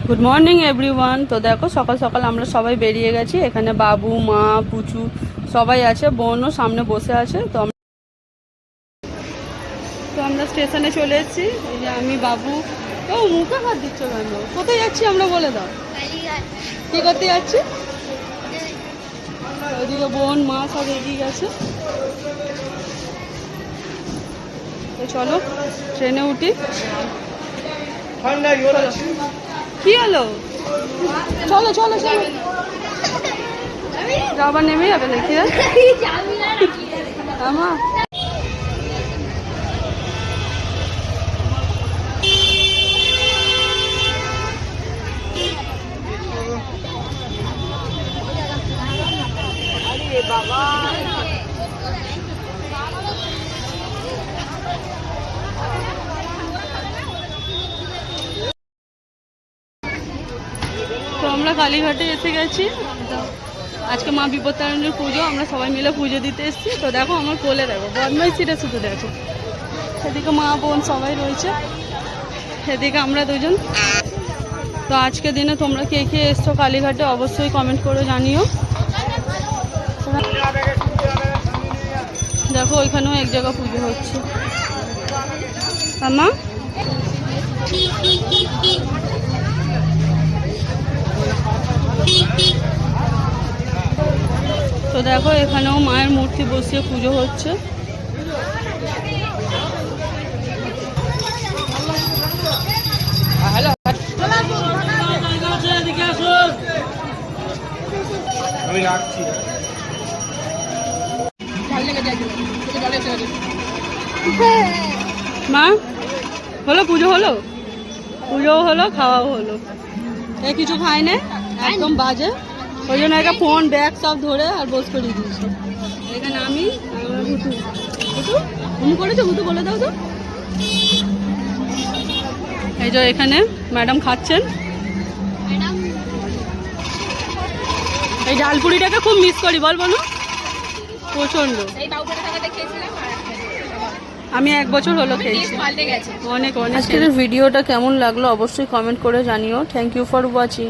Good morning everyone. তো দেখো সকাল সকাল আমরা সবাই বেরিয়ে গেছি। এখানে বাবু, মা, পুচু সবাই আছে, বোনও সামনে বসে আছে। তো আমরা স্টেশনে চলে এসেছি। এই যে আমি, বাবু। ও মুখে হাত দিচ্ছ কেন? কোথায় যাচ্ছি আমরা বলে দাও। কি করতে যাচ্ছি? ওইদিকে বোন, মা সব এগিয়ে গেছে। তো চলো ট্রেনে উঠি। কি হলো? চলো চলো চলো, আবার নেমে যাবে দেখি। আমা বাবা, তো আমরা কালীঘাটে এসে গেছি। আজকে মা বিপত্তারিণীর পুজো, আমরা সবাই মিলে পুজো দিতে এসেছি। তো দেখো আমার কোলে দেখো, বদমাইশিটা শুধু দেখো। এদিকে মা, বোন সবাই রয়েছে, এদিকে আমরা দুজন। তো আজকে দিনে তোমরা কে কে এসছো কালীঘাটে অবশ্যই কমেন্ট করে জানিও। দেখো ওইখানেও এক জায়গা পুজো হচ্ছে। মা তো দেখো এখানেও মায়ের মূর্তি বসিয়ে পুজো হচ্ছে। আমি রাখছি। মা হলো পুজো, হলো পুজোও হলো, খাওয়াও হলো। এ কিছু খাই না, একদম বাজে। ওই জন্য একটা ফোন, ব্যাগ সব ধরে আর বস করিয়ে দিয়েছি। এখানে আমি হুতু, হুতু করেছো, হুতু বলে দাও তো। এই যে এখানে ম্যাডাম খাচ্ছেন। এই ডালপুরিটাকে খুব মিস করি, বল বলো, প্রচন্ড। আমি 1 বছর হলো খেয়েছি, অনেক অনেক। আজকের ভিডিওটা কেমন লাগলো অবশ্যই কমেন্ট করে জানিও। Thank you for watching.